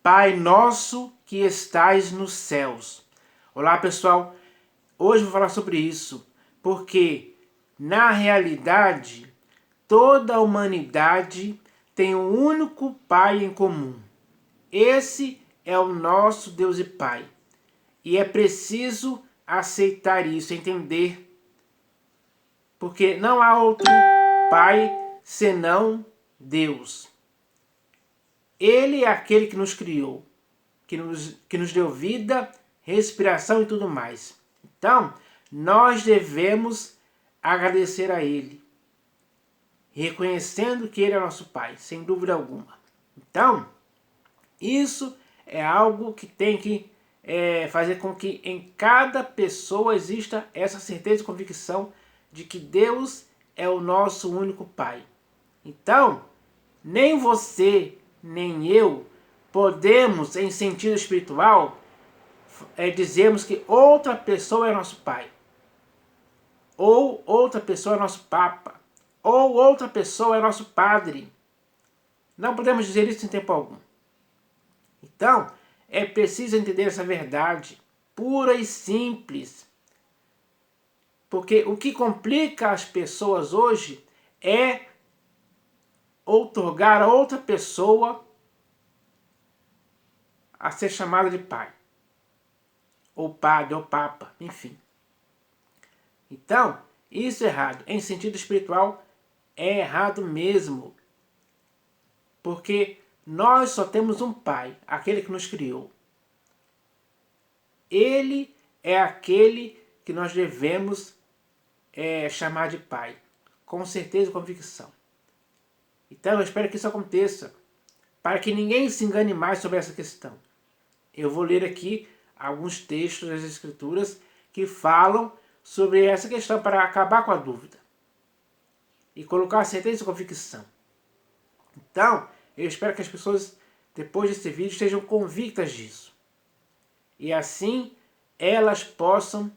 Pai nosso que estais nos céus. Olá pessoal, hoje eu vou falar sobre isso, porque na realidade toda a humanidade tem um único Pai em comum. Esse é o nosso Deus e Pai. E é preciso aceitar isso, entender, porque não há outro Pai senão Deus. Ele é aquele que nos criou, que nos deu vida, respiração e tudo mais. Então, nós devemos agradecer a Ele, reconhecendo que Ele é nosso Pai, sem dúvida alguma. Então, isso é algo que tem que fazer com que em cada pessoa exista essa certeza e convicção de que Deus é o nosso único Pai. Então, nem você, nem eu podemos, em sentido espiritual, dizermos que outra pessoa é nosso Pai, ou outra pessoa é nosso Papa, ou outra pessoa é nosso Padre. Não podemos dizer isso em tempo algum. Então, é preciso entender essa verdade pura e simples. Porque o que complica as pessoas hoje é outorgar a outra pessoa a ser chamada de pai, ou padre, ou papa, enfim. Então, isso é errado. Em sentido espiritual, é errado mesmo. Porque nós só temos um Pai, aquele que nos criou. Ele é aquele que nós devemos chamar de Pai, com certeza e convicção. Então eu espero que isso aconteça, para que ninguém se engane mais sobre essa questão. Eu vou ler aqui alguns textos das Escrituras que falam sobre essa questão para acabar com a dúvida e colocar a certeza e convicção. Então, eu espero que as pessoas, depois desse vídeo, estejam convictas disso. E assim, elas possam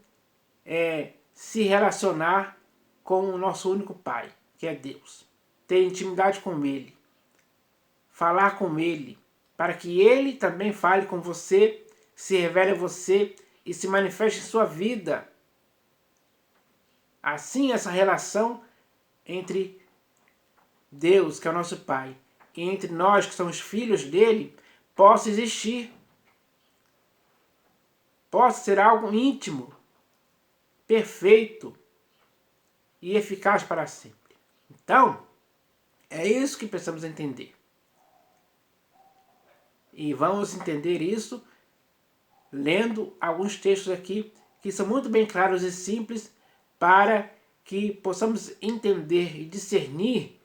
se relacionar com o nosso único Pai, que é Deus. Ter intimidade com Ele. Falar com Ele, para que Ele também fale com você, se revele a você e se manifeste em sua vida. Assim, essa relação entre Deus, que é o nosso Pai, e entre nós, que somos filhos dele, possa existir. Possa ser algo íntimo, perfeito e eficaz para sempre. Então, é isso que precisamos entender. E vamos entender isso lendo alguns textos aqui que são muito bem claros e simples para que possamos entender e discernir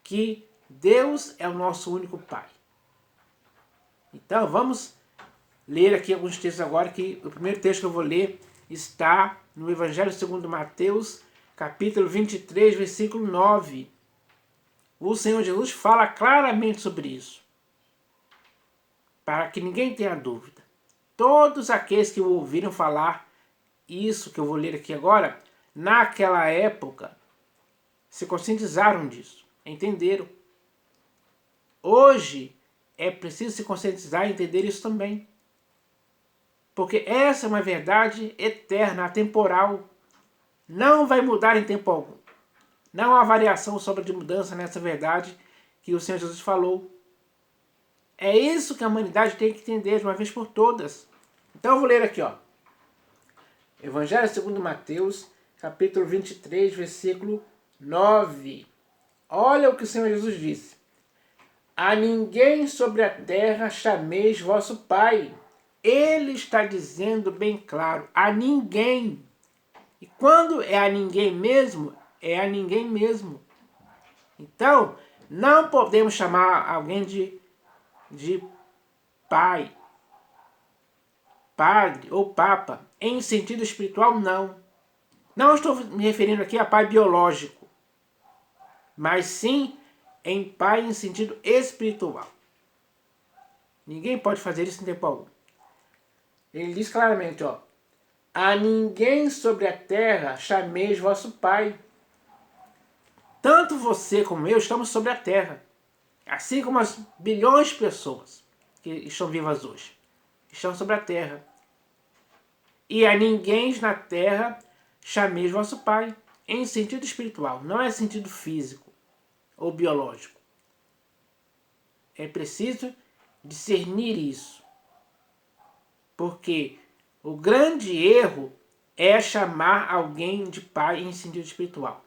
que Deus é o nosso único Pai. Então vamos ler aqui alguns textos agora, que o primeiro texto que eu vou ler está no Evangelho segundo Mateus, capítulo 23, versículo 9. O Senhor Jesus fala claramente sobre isso, para que ninguém tenha dúvida. Todos aqueles que o ouviram falar isso que eu vou ler aqui agora, naquela época, se conscientizaram disso, entenderam. Hoje é preciso se conscientizar e entender isso também. Porque essa é uma verdade eterna, atemporal. Não vai mudar em tempo algum. Não há variação sobre de mudança nessa verdade que o Senhor Jesus falou. É isso que a humanidade tem que entender de uma vez por todas. Então eu vou ler aqui, ó. Evangelho segundo Mateus, capítulo 23, versículo 9. Olha o que o Senhor Jesus disse. A ninguém sobre a terra chameis vosso Pai. Ele está dizendo bem claro, a ninguém. E quando é a ninguém mesmo, é a ninguém mesmo. Então, não podemos chamar alguém de pai, padre ou papa. Em sentido espiritual, não. Não estou me referindo aqui a pai biológico, mas sim em pai em sentido espiritual. Ninguém pode fazer isso em tempo algum. Ele diz claramente, ó, a ninguém sobre a terra chameis vosso Pai. Tanto você como eu estamos sobre a terra, assim como as bilhões de pessoas. que estão vivas hoje. Estão sobre a terra. E a ninguém na terra chameis vosso Pai, em sentido espiritual, não é sentido físico ou biológico. É preciso discernir isso. Porque o grande erro é chamar alguém de pai em sentido espiritual.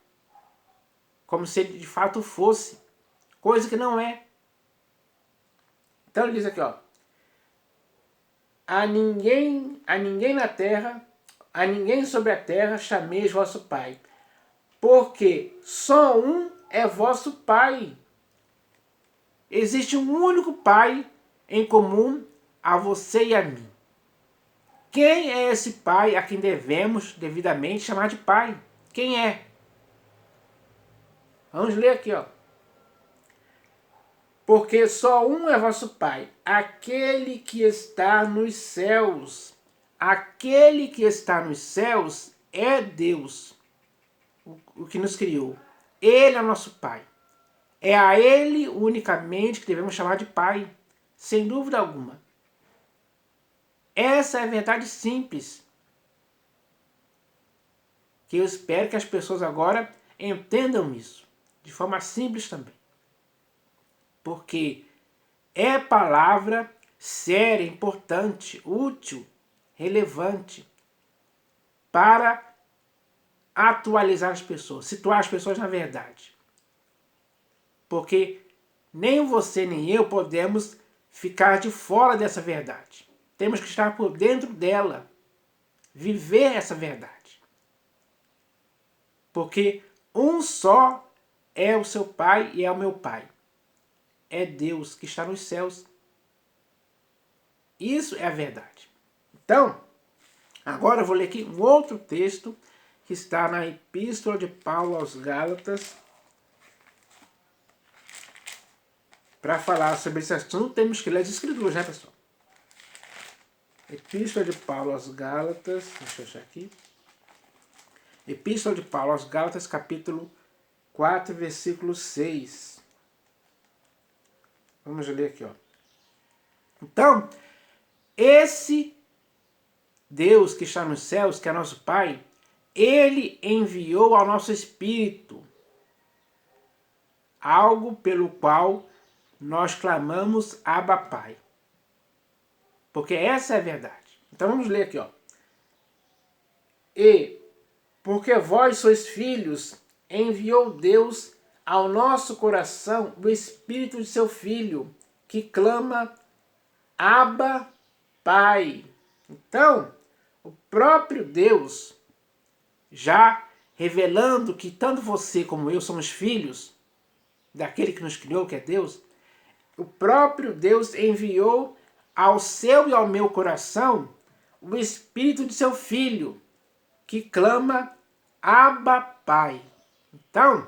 Como se ele de fato fosse. Coisa que não é. Então ele diz aqui, ó. A ninguém na terra, a ninguém sobre a terra chameis vosso pai. Porque só um é vosso pai. Existe um único pai em comum a você e a mim. Quem é esse pai a quem devemos devidamente chamar de pai? Quem é? Vamos ler aqui, ó. Porque só um é vosso pai, aquele que está nos céus. Aquele que está nos céus é Deus, o que nos criou. Ele é nosso pai. É a ele unicamente que devemos chamar de pai, sem dúvida alguma. Essa é a verdade simples, que eu espero que as pessoas agora entendam isso, de forma simples também. Porque é palavra séria, importante, útil, relevante, para atualizar as pessoas, situar as pessoas na verdade. Porque nem você nem eu podemos ficar de fora dessa verdade. Temos que estar por dentro dela, viver essa verdade. Porque um só é o seu pai e é o meu pai. É Deus que está nos céus. Isso é a verdade. Então, agora eu vou ler aqui um outro texto que está na Epístola de Paulo aos Gálatas. Para falar sobre esse assunto, temos que ler as Escrituras, né, pessoal? Epístola de Paulo aos Gálatas, deixa eu achar aqui. Epístola de Paulo aos Gálatas, capítulo 4, versículo 6. Vamos ler aqui, ó. Então, esse Deus que está nos céus, que é nosso Pai, Ele enviou ao nosso espírito algo pelo qual nós clamamos Abba Pai. Porque essa é a verdade. Então vamos ler aqui, ó. E, porque vós sois filhos, enviou Deus ao nosso coração o Espírito de seu Filho, que clama Abba Pai. Então, o próprio Deus, já revelando que tanto você como eu somos filhos daquele que nos criou, que é Deus, o próprio Deus enviou ao seu e ao meu coração o Espírito de seu Filho, que clama Abba Pai. Então,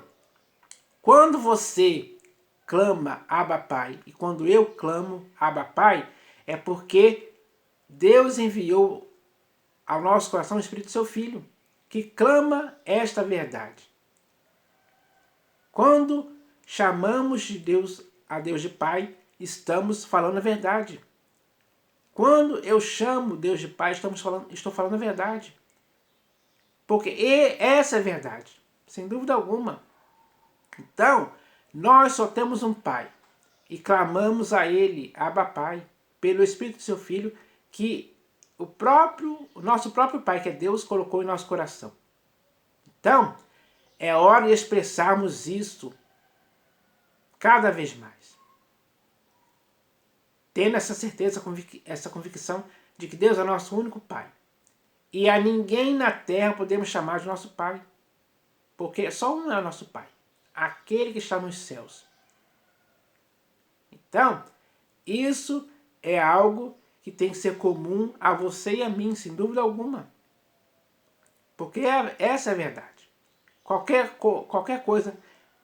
quando você clama Abba Pai e quando eu clamo Abba Pai, é porque Deus enviou ao nosso coração o Espírito do seu Filho, que clama esta verdade. Quando chamamos de Deus a Deus de Pai, estamos falando a verdade. Quando eu chamo Deus de Pai, estou falando a verdade. Porque essa é a verdade, sem dúvida alguma. Então, nós só temos um Pai e clamamos a Ele, Abba Pai, pelo Espírito do seu Filho, que o nosso próprio Pai, que é Deus, colocou em nosso coração. Então, é hora de expressarmos isso cada vez mais. Tendo essa certeza, essa convicção de que Deus é nosso único Pai. E a ninguém na terra podemos chamar de nosso Pai. Porque só um é o nosso Pai. Aquele que está nos céus. Então, isso é algo que tem que ser comum a você e a mim, sem dúvida alguma. Porque essa é a verdade. Qualquer coisa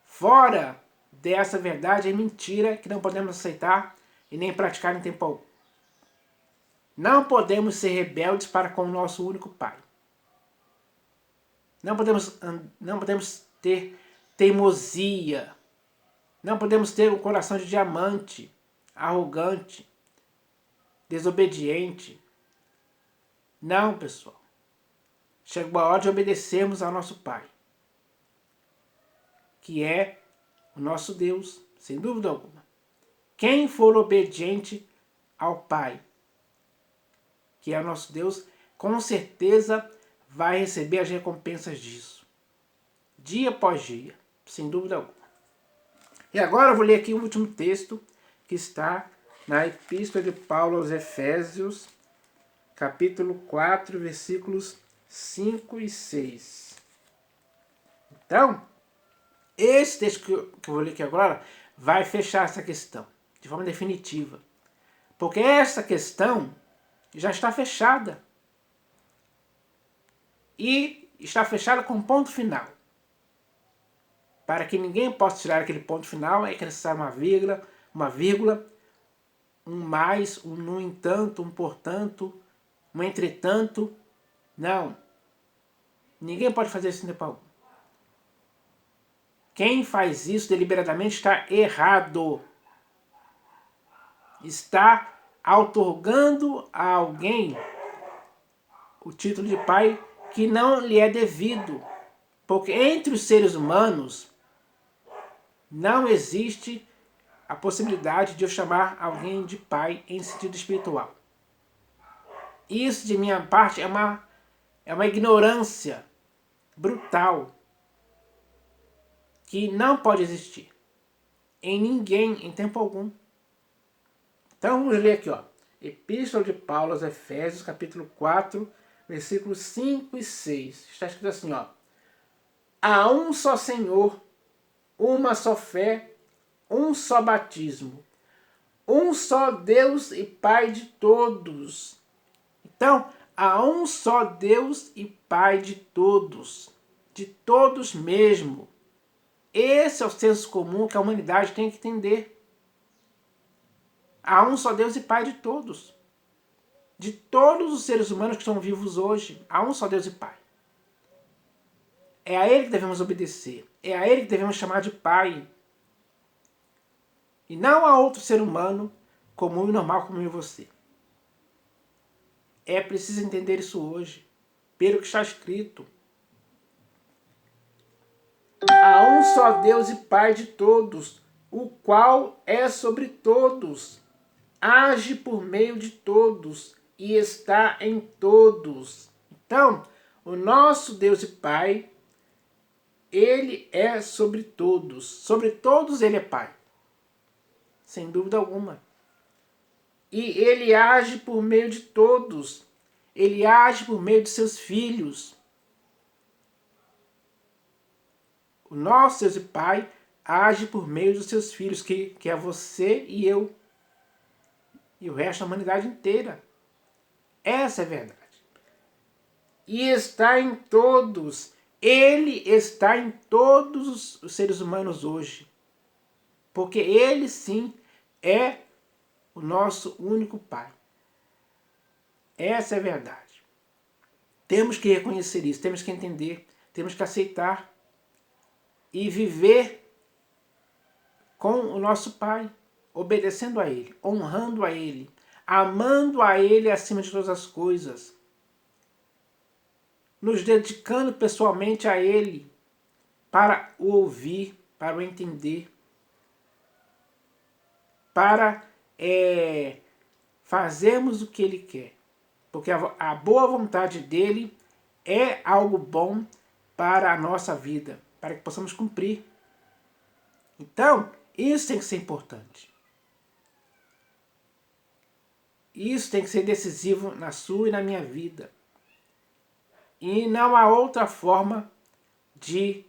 fora dessa verdade é mentira que não podemos aceitar e nem praticar em tempo algum. Não podemos ser rebeldes para com o nosso único Pai. Não podemos ter teimosia. Não podemos ter um coração de diamante, arrogante, desobediente. Não, pessoal. Chegou a hora de obedecermos ao nosso Pai, que é o nosso Deus, sem dúvida alguma. Quem for obediente ao Pai, que é o nosso Deus, com certeza vai receber as recompensas disso. Dia após dia, sem dúvida alguma. E agora eu vou ler aqui o último texto que está na Epístola de Paulo aos Efésios, capítulo 4, versículos 5 e 6. Então, esse texto que eu vou ler aqui agora vai fechar essa questão de forma definitiva. Porque essa questão já está fechada. E está fechada com ponto final. Para que ninguém possa tirar aquele ponto final, é necessário uma vírgula, um mais, um no entanto, um portanto, um entretanto. Não. Ninguém pode fazer isso em tempo algum. Quem faz isso deliberadamente está errado. Está outorgando a alguém o título de pai que não lhe é devido. Porque entre os seres humanos não existe a possibilidade de eu chamar alguém de pai em sentido espiritual. Isso, de minha parte, é uma ignorância brutal que não pode existir em ninguém, em tempo algum. Então vamos ler aqui, ó. Epístola de Paulo aos Efésios, capítulo 4, versículos 5 e 6. Está escrito assim, ó. Há um só Senhor, uma só fé, um só batismo, um só Deus e Pai de todos. Então, há um só Deus e Pai de todos mesmo. Esse é o senso comum que a humanidade tem que entender. Há um só Deus e Pai de todos os seres humanos que estão vivos hoje. Há um só Deus e Pai. É a Ele que devemos obedecer. É a Ele que devemos chamar de Pai. E não a outro ser humano comum e normal como eu e você. É preciso entender isso hoje, pelo que está escrito. Há um só Deus e Pai de todos, o qual é sobre todos, age por meio de todos e está em todos. Então, o nosso Deus e Pai, Ele é sobre todos Ele é Pai, sem dúvida alguma. E Ele age por meio de todos, Ele age por meio de seus filhos. O nosso Deus e Pai age por meio dos seus filhos, que é você e eu. E o resto da humanidade inteira. Essa é a verdade. E está em todos. Ele está em todos os seres humanos hoje. Porque Ele sim é o nosso único Pai. Essa é a verdade. Temos que reconhecer isso, temos que entender, temos que aceitar e viver com o nosso Pai, obedecendo a Ele, honrando a Ele, amando a Ele acima de todas as coisas, nos dedicando pessoalmente a Ele, para o ouvir, para o entender, para fazermos o que Ele quer. Porque a boa vontade dEle é algo bom para a nossa vida, para que possamos cumprir. Então, isso tem que ser importante. Isso tem que ser decisivo na sua e na minha vida. E não há outra forma de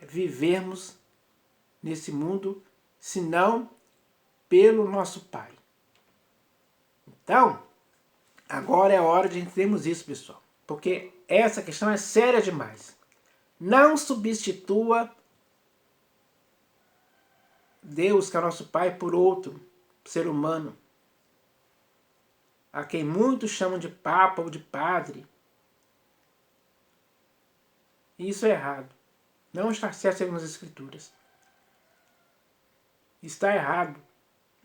vivermos nesse mundo senão pelo nosso Pai. Então, agora é a hora de entendermos isso, pessoal. Porque essa questão é séria demais. Não substitua Deus, que é nosso Pai, por outro ser humano, a quem muitos chamam de Papa ou de Padre. Isso é errado. Não está certo segundo as Escrituras. Está errado.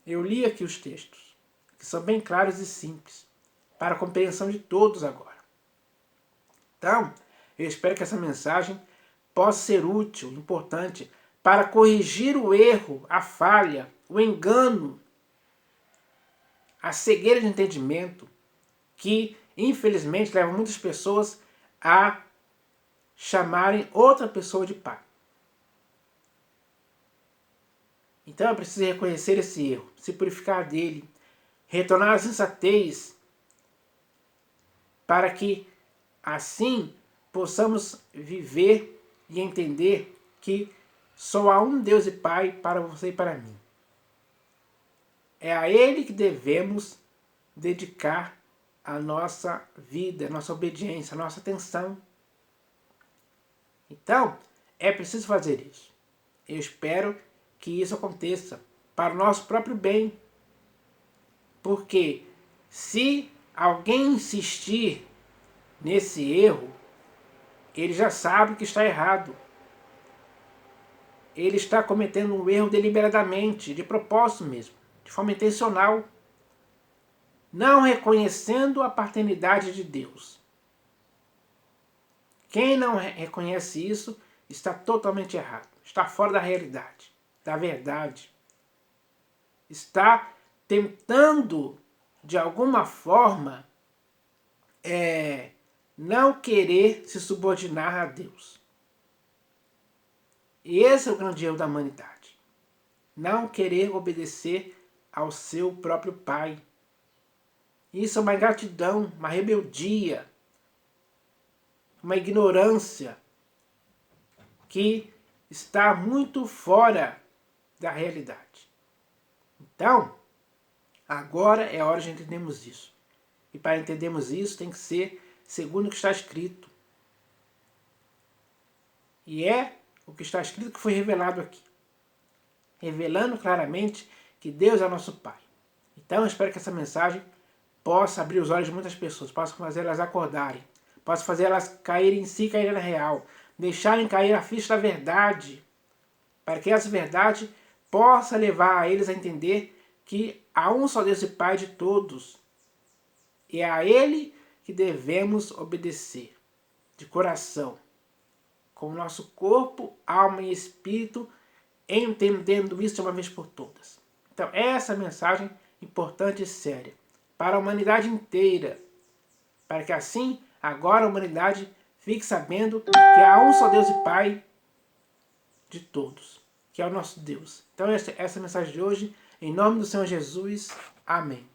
Eu li aqui os textos. que são bem claros e simples, para a compreensão de todos agora. Então, eu espero que essa mensagem possa ser útil, importante, para corrigir o erro, a falha, o engano, a cegueira de entendimento, que infelizmente leva muitas pessoas a chamarem outra pessoa de pai. Então é preciso reconhecer esse erro, se purificar dele, retornar à sensatez, para que assim possamos viver e entender que só há um Deus e Pai para você e para mim. É a Ele que devemos dedicar a nossa vida, a nossa obediência, a nossa atenção. Então, é preciso fazer isso. Eu espero que isso aconteça para o nosso próprio bem. Porque se alguém insistir nesse erro, ele já sabe que está errado. Ele está cometendo um erro deliberadamente, de propósito mesmo, de forma intencional, não reconhecendo a paternidade de Deus. Quem não reconhece isso está totalmente errado, está fora da realidade, da verdade. Está tentando, de alguma forma, não querer se subordinar a Deus. E esse é o grande erro da humanidade. Não querer obedecer ao seu próprio pai. Isso é uma ingratidão, uma rebeldia, uma ignorância que está muito fora da realidade. Então, agora é a hora de entendermos isso. E para entendermos isso tem que ser segundo o que está escrito. E é o que está escrito que foi revelado aqui. Revelando claramente que Deus é nosso Pai. Então eu espero que essa mensagem possa abrir os olhos de muitas pessoas, possa fazer elas acordarem, possa fazer elas caírem em si, caírem na real, deixarem cair a ficha da verdade, para que essa verdade possa levar a eles a entender que há um só Deus e Pai de todos. E é a Ele que devemos obedecer, de coração, com o nosso corpo, alma e espírito, entendendo isso de uma vez por todas. Então essa é a mensagem importante e séria, para a humanidade inteira, para que assim, agora a humanidade fique sabendo que há um só Deus e Pai de todos, que é o nosso Deus. Então essa é a mensagem de hoje, em nome do Senhor Jesus, amém.